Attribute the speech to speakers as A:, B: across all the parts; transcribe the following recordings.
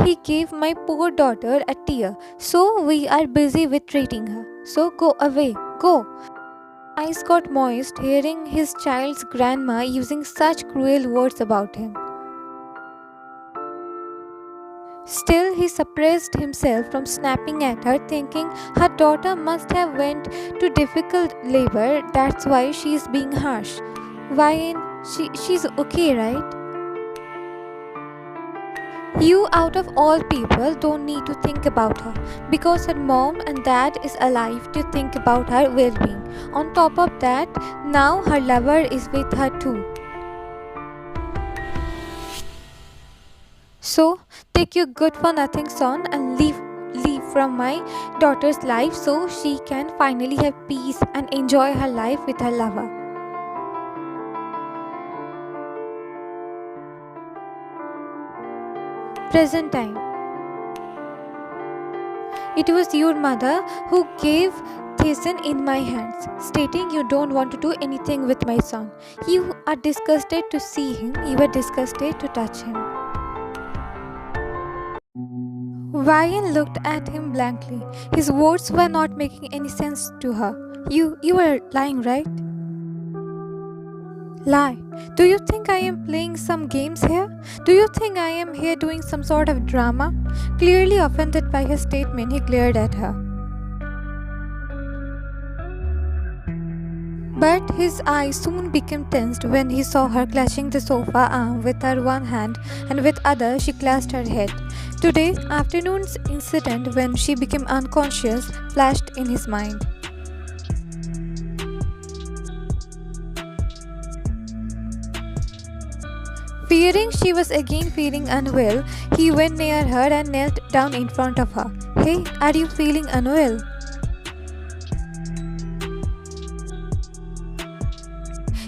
A: He gave my poor daughter a tear, so we are busy with treating her. So go away, go. Eyes got moist hearing his child's grandma using such cruel words about him. Still, he suppressed himself from snapping at her, thinking her daughter must have went to difficult labor, that's why she's being harsh. Why, she's okay, right? You, out of all people, don't need to think about her because her mom and dad is alive to think about her well-being. On top of that, now her lover is with her too. So, take your good-for-nothing son and leave from my daughter's life so she can finally have peace and enjoy her life with her lover. Present time. It was your mother who gave Taehyung in my hands, stating you don't want to do anything with my son. You are disgusted to see him, you are disgusted to touch him. Ryan looked at him blankly. His words were not making any sense to her. You were lying, right? Lie. Do you think I am playing some games here? Do you think I am here doing some sort of drama? Clearly offended by her statement, he glared at her. But his eyes soon became tensed when he saw her clutching the sofa arm with her one hand and with other she clasped her head. Today afternoon's incident when she became unconscious flashed in his mind. Fearing she was again feeling unwell, he went near her and knelt down in front of her. Hey, are you feeling unwell?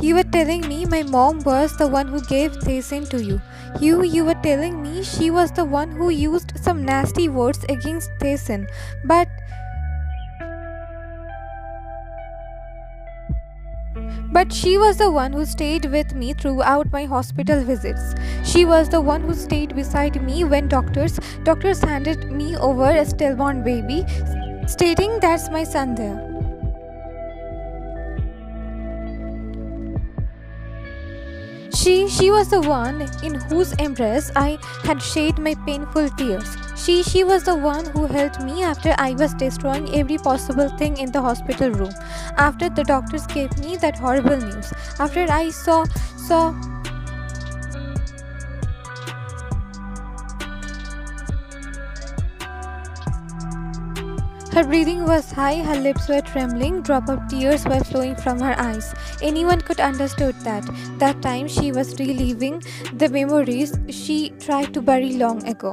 A: You were telling me my mom was the one who gave Taehyung to you. You were telling me she was the one who used some nasty words against Taehyung. But she was the one who stayed with me throughout my hospital visits. She was the one who stayed beside me when doctors handed me over a stillborn baby, stating that's my son there. She was the one in whose embrace I had shed my painful tears. She was the one who helped me after I was destroying every possible thing in the hospital room. After the doctors gave me that horrible news. After I saw her breathing was high, her lips were trembling, drops of tears were flowing from her eyes. Anyone could understood that time she was reliving the memories she tried to bury long ago.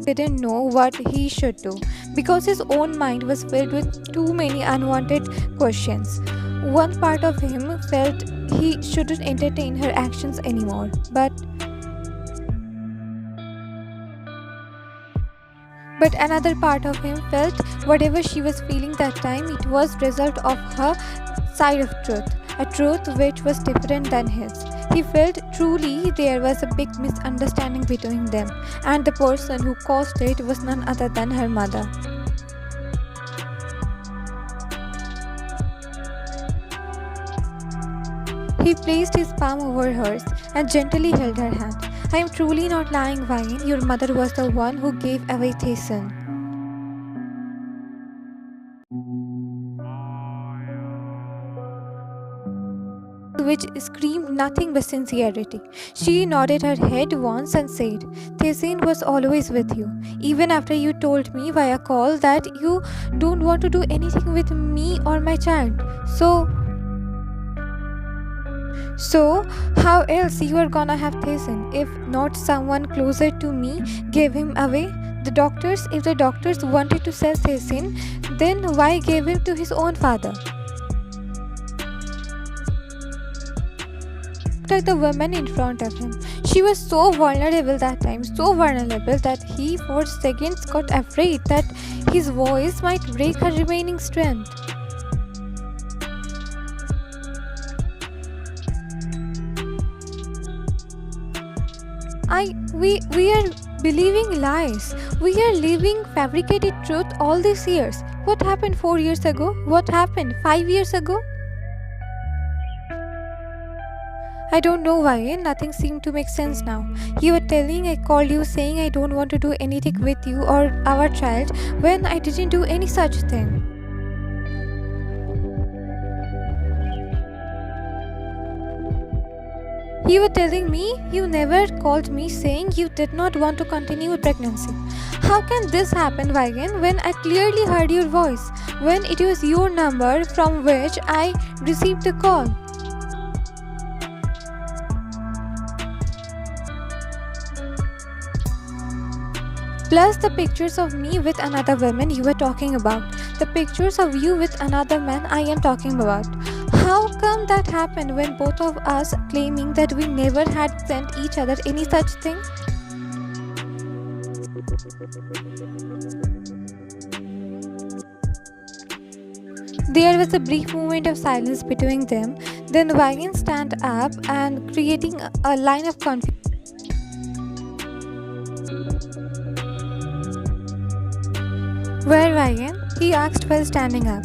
A: Didn't know what he should do because his own mind was filled with too many unwanted questions. One part of him felt he shouldn't entertain her actions anymore, but another part of him felt whatever she was feeling that time, it was result of her side of truth, a truth which was different than his. He felt truly there was a big misunderstanding between them, and the person who caused it was none other than her mother. He placed his palm over hers and gently held her hand. I am truly not lying, Ryan. Your mother was the one who gave away Taehyung. Which screamed nothing but sincerity. She nodded her head once and said, Taehyung was always with you, even after you told me via call that you don't want to do anything with me or my child. So, how else you are gonna have Taehyung if not someone closer to me gave him away? If the doctors wanted to sell Taehyung, Then why gave him to his own father? At the woman in front of him. She was so vulnerable that time, so vulnerable that he for seconds got afraid that his voice might break her remaining strength. We are believing lies. We are living fabricated truth all these years. What happened 4 years ago? What happened 5 years ago? I don't know why, nothing seemed to make sense now. You were telling I called you saying I don't want to do anything with you or our child when I didn't do any such thing. You were telling me you never called me saying you did not want to continue pregnancy. How can this happen, Vagan, when I clearly heard your voice, when it was your number from which I received the call? Plus the pictures of me with another woman you were talking about. The pictures of you with another man I am talking about. How come that happened when both of us claiming that we never had sent each other any such thing? There was a brief moment of silence between them. Then Vagan stand up and creating a line of confusion. Where Vagan? He asked while standing up.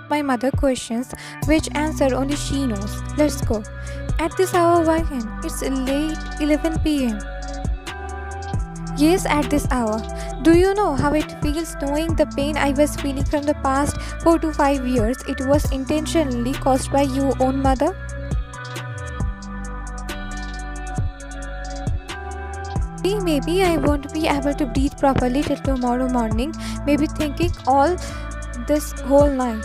A: My mother questions, which answer only she knows. Let's go. At this hour, Vagan, it's late 11 p.m. Yes, at this hour. Do you know how it feels knowing the pain I was feeling from the past 4 to 5 years? It was intentionally caused by your own mother? Maybe I won't be able to breathe properly till tomorrow morning. Maybe thinking all this whole night.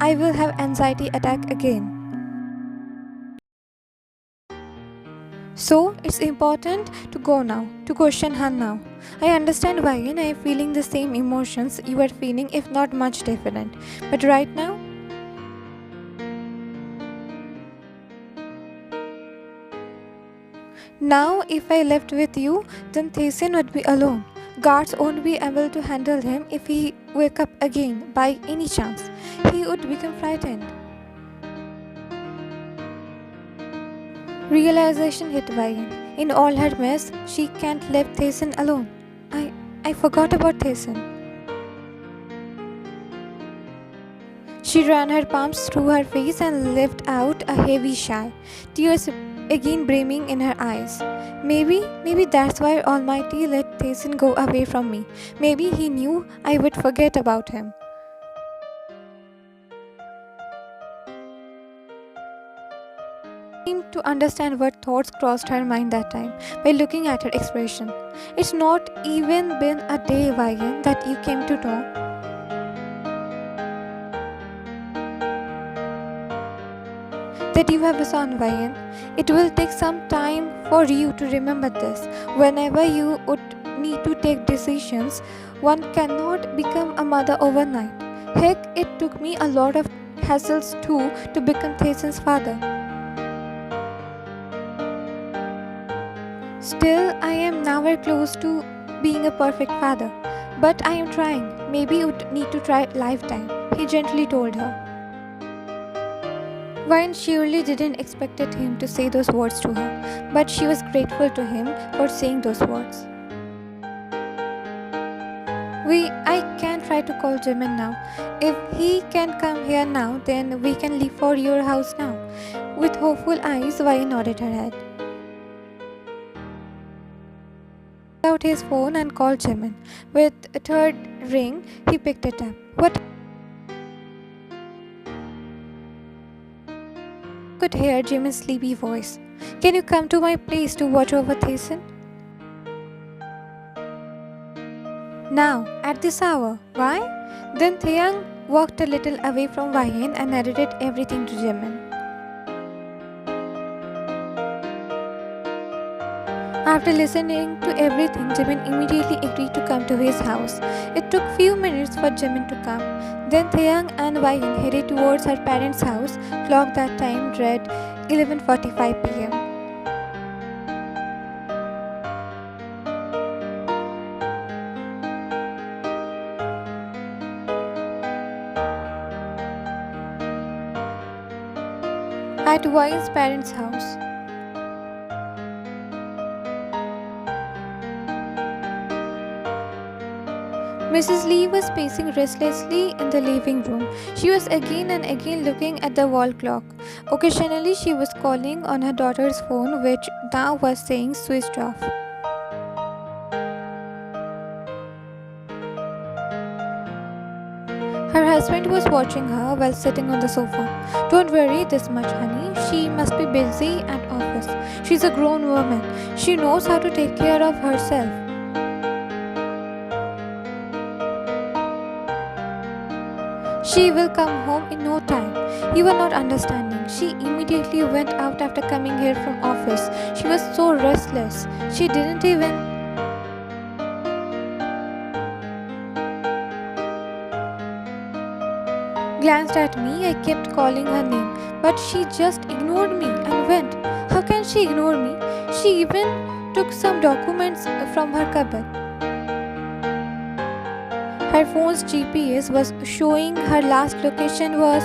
A: I will have anxiety attack again. So it's important to go now, to question her now. I understand why I am feeling the same emotions you are feeling, if not much different. But right now, if I left with you, then Taehyung would be alone. Guards won't be able to handle him if he wake up again by any chance. He would become frightened. Realization hit Vagan. In all her mess, she can't leave Taehyung alone. I forgot about Taehyung. She ran her palms through her face and left out a heavy sigh, tears again brimming in her eyes. Maybe that's why Almighty let Taehyung go away from me. Maybe he knew I would forget about him. I seemed to understand what thoughts crossed her mind that time by looking at her expression. It's not even been a day, Vagan, that you came to know. That you have a son, Vagan. It will take some time for you to remember this. Whenever you would need to take decisions, one cannot become a mother overnight. Heck, it took me a lot of hassles too to become Taehyung's father. Still, I am nowhere close to being a perfect father. But I am trying. Maybe you would need to try lifetime, he gently told her. Vine surely didn't expect him to say those words to her, but she was grateful to him for saying those words. I can try to call Jimin now. If he can come here now, then we can leave for your house now. With hopeful eyes, Vine nodded her head. He took out his phone and called Jimin. With a third ring, he picked it up. What? Could hear Jimin's sleepy voice. Can you come to my place to watch over Taehyung? Now, at this hour. Why? Then Taehyung walked a little away from Vagan and narrated everything to After listening to everything, Jimin immediately agreed to come to his house. It took few minutes for Jimin to come. Then Taehyung and Whyun headed towards her parents' house. Clock that time read 11:45 p.m. At Whyun's parents' house. Mrs. Lee was pacing restlessly in the living room. She was again and again looking at the wall clock. Occasionally, she was calling on her daughter's phone, which now was saying switched off. Her husband was watching her while sitting on the sofa. Don't worry this much, honey. She must be busy at office. She's a grown woman. She knows how to take care of herself. She will come home in no time. You are not understanding. She immediately went out after coming here from office. She was so restless. She didn't even glanced at me. I kept calling her name, but she just ignored me and went. How can she ignore me? She even took some documents from her cupboard. Her phone's GPS was showing her last location was.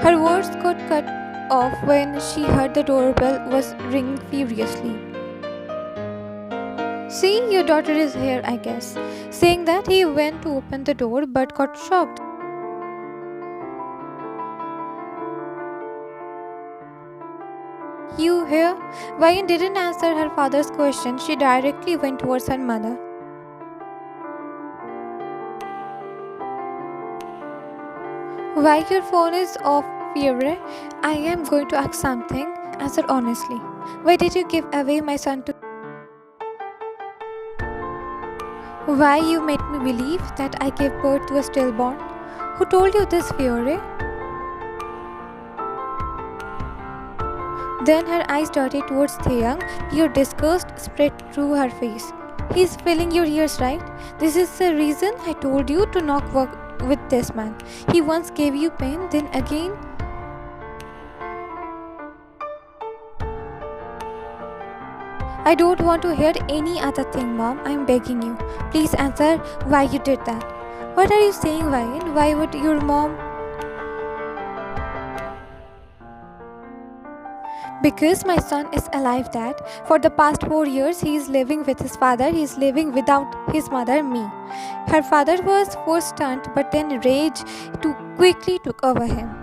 A: Her words got cut off when she heard the doorbell was ringing furiously. See, your daughter is here, I guess. Saying that, he went to open the door but got shocked. You here? Whyun didn't answer her father's question. She directly went towards her mother. Why your phone is off, Fiore? I am going to ask something. Answer honestly. Why did you give away my son to? Why you made me believe that I gave birth to a stillborn? Who told you this, Fiore? Then her eyes darted towards Taehyung. Pure disgust spread through her face. He's filling your ears, right? This is the reason I told you to not work with this man. He once gave you pain, then again. I don't want to hear any other thing, Mom. I'm begging you. Please answer why you did that. What are you saying, Whyun? Why would your mom? Because my son is alive, Dad. For the past 4 years, he is living with his father. He is living without his mother, me. Her father was first stunned, but then rage too quickly took over him.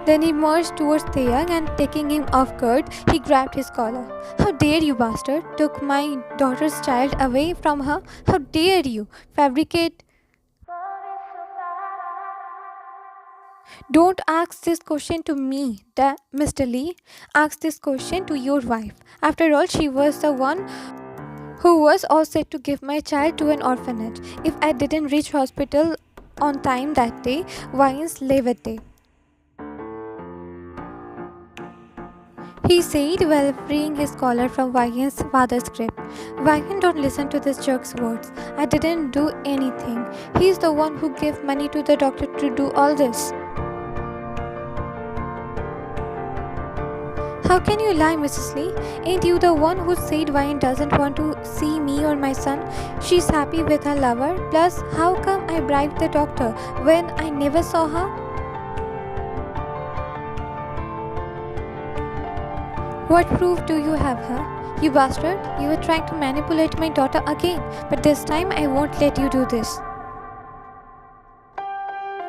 A: Then he marched towards Taehyung and taking him off guard, he grabbed his collar. How dare you, bastard! Took my daughter's child away from her? How dare you fabricate? Don't ask this question to me, Mr. Lee. Ask this question to your wife. After all, she was the one who was all set to give my child to an orphanage. If I didn't reach hospital on time that day, Whyun's leave it day. He said while freeing his collar from Whyun's father's grip. Whyun, don't listen to this jerk's words. I didn't do anything. He's the one who gave money to the doctor to do all this. How can you lie, Mrs. Lee? Ain't you the one who said Whyun doesn't want to see me or my son? She's happy with her lover. Plus, how come I bribed the doctor when I never saw her? What proof do you have, huh? You bastard, you were trying to manipulate my daughter again, but this time I won't let you do this.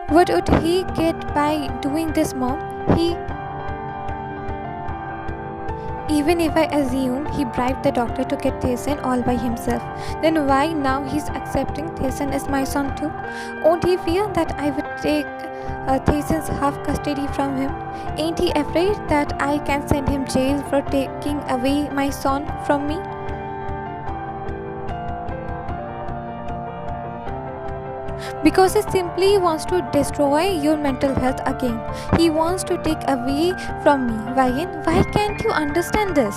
A: What would he get by doing this, Mom? Even if I assume he bribed the doctor to get Taehyung all by himself, then why now he's accepting Taehyung as my son too? Won't he fear that I would take Taehyung's half custody from him? Ain't he afraid that I can send him jail for taking away my son from me? Because he simply wants to destroy your mental health again. He wants to take away from me. Ryan, why can't you understand this?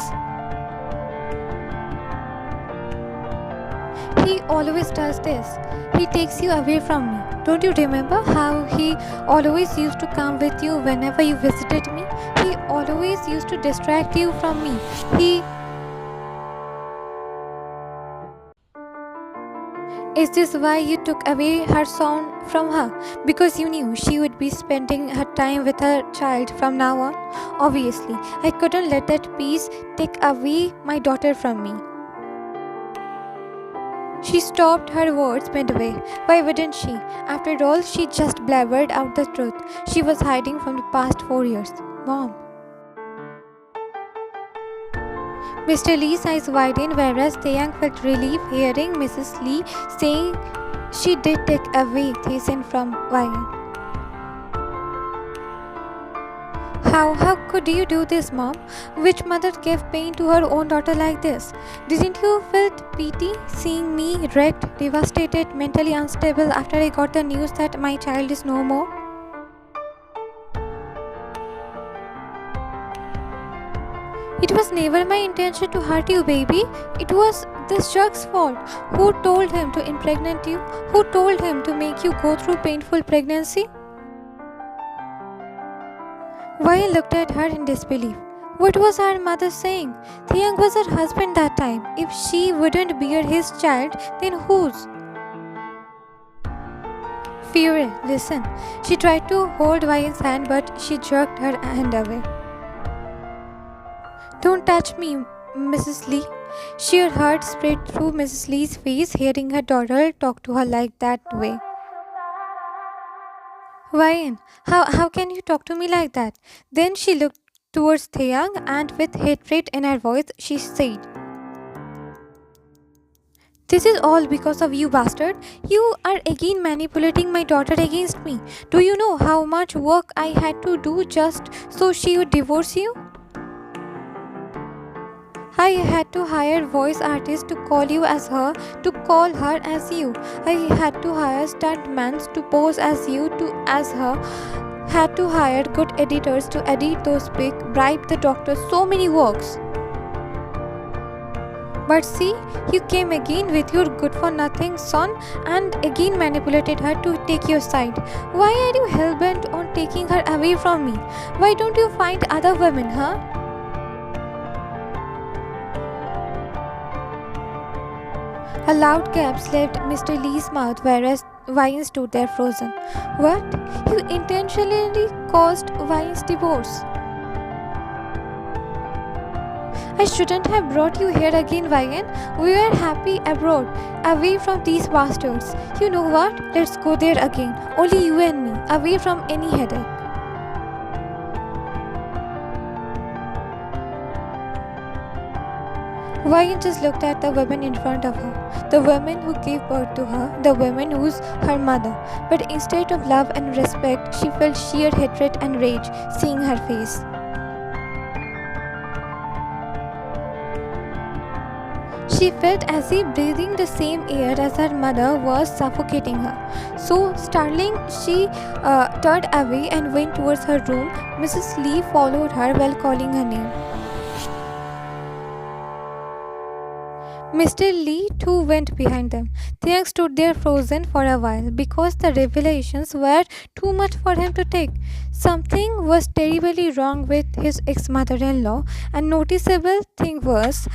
A: He always does this. He takes you away from me. Don't you remember how he always used to come with you whenever you visited me? He always used to distract you from me. He Is this why you took away her son from her? Because you knew she would be spending her time with her child from now on? Obviously, I couldn't let that peace take away my daughter from me. She stopped her words midway. Why wouldn't she? After all, she just blabbered out the truth she was hiding from the past 4 years. Mom. Mr. Lee's eyes widened, whereas Taehyung felt relief hearing Mrs. Lee saying she did take away Taehyung from Ryan. How could you do this, Mom? Which mother gave pain to her own daughter like this? Didn't you feel pity seeing me wrecked, devastated, mentally unstable after I got the news that my child is no more? It was never my intention to hurt you, baby. It was this jerk's fault. Who told him to impregnate you? Who told him to make you go through painful pregnancy? Wai looked at her in disbelief. What was her mother saying? Taehyung was her husband that time. If she wouldn't bear his child, then whose? Fury, listen. She tried to hold Wai's hand, but she jerked her hand away. Don't touch me, Mrs. Lee. Sheer heart spread through Mrs. Lee's face hearing her daughter talk to her like that way. Ryan, how can you talk to me like that? Then she looked towards Taehyung and with hatred in her voice, she said, This is all because of you, bastard. You are again manipulating my daughter against me. Do you know how much work I had to do just so she would divorce you? I had to hire voice artists to call you as her, to call her as you. I had to hire stuntmen to pose as you, to as her. Had to hire good editors to edit those pics, bribe the doctor, so many works. But see, you came again with your good-for-nothing son and again manipulated her to take your side. Why are you hell-bent on taking her away from me? Why don't you find other women, huh? A loud gasp left Mr. Lee's mouth, whereas Ryan stood there frozen. What? You intentionally caused Ryan's divorce? I shouldn't have brought you here again, Ryan. We were happy abroad, away from these bastards. You know what? Let's go there again. Only you and me, away from any headache. Ryan just looked at the woman in front of her, the woman who gave birth to her, the woman who's her mother. But instead of love and respect, she felt sheer hatred and rage seeing her face. She felt as if breathing the same air as her mother was suffocating her. So, startled, she turned away and went towards her room. Mrs. Lee followed her while calling her name. Mr. Lee too went behind them. Taehyung stood there frozen for a while because the revelations were too much for him to take. Something was terribly wrong with his ex-mother-in-law, and noticeable thing was,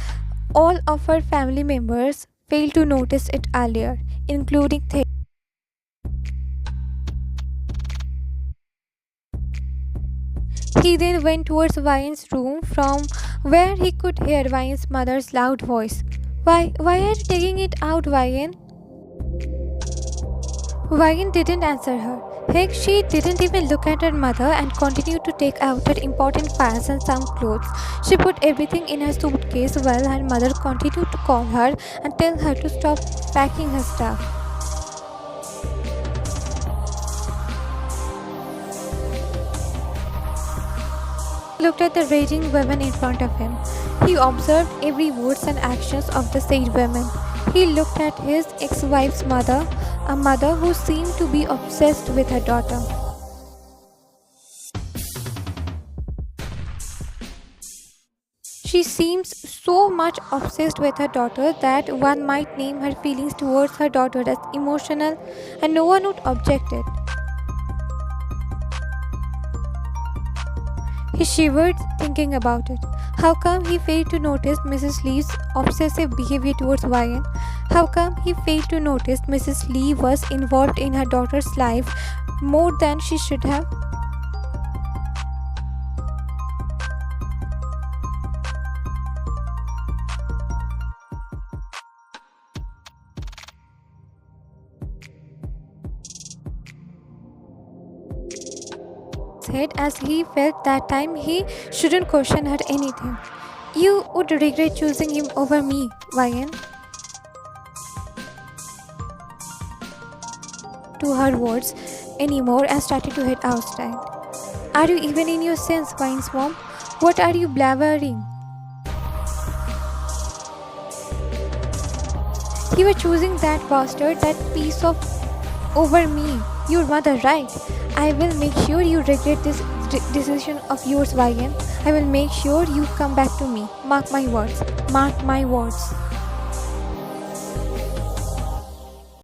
A: all of her family members failed to notice it earlier, including Taehyung. He then went towards Ryan's room, from where he could hear Ryan's mother's loud voice. Why are you taking it out, Ryan? Ryan didn't answer her. Heck, she didn't even look at her mother and continued to take out her important files and some clothes. She put everything in her suitcase while her mother continued to call her and tell her to stop packing her stuff. He looked at the raging woman in front of him. He observed every words and actions of the said woman. He looked at his ex-wife's mother, a mother who seemed to be obsessed with her daughter. She seems so much obsessed with her daughter that one might name her feelings towards her daughter as emotional, and no one would object it. He shivered thinking about it. How come he failed to notice Mrs. Lee's obsessive behavior towards Ryan? How come he failed to notice Mrs. Lee was involved in her daughter's life more than she should have? Head as he felt that time he shouldn't question her anything. You would regret choosing him over me, Ryan. To her words anymore and started to head outside. Are you even in your sense, Ryan's mom? What are you blabbering? You were choosing that bastard, that piece of over me. Your mother, right? I will make sure you regret this decision of yours, Ryan. I will make sure you come back to me. Mark my words. Mark my words.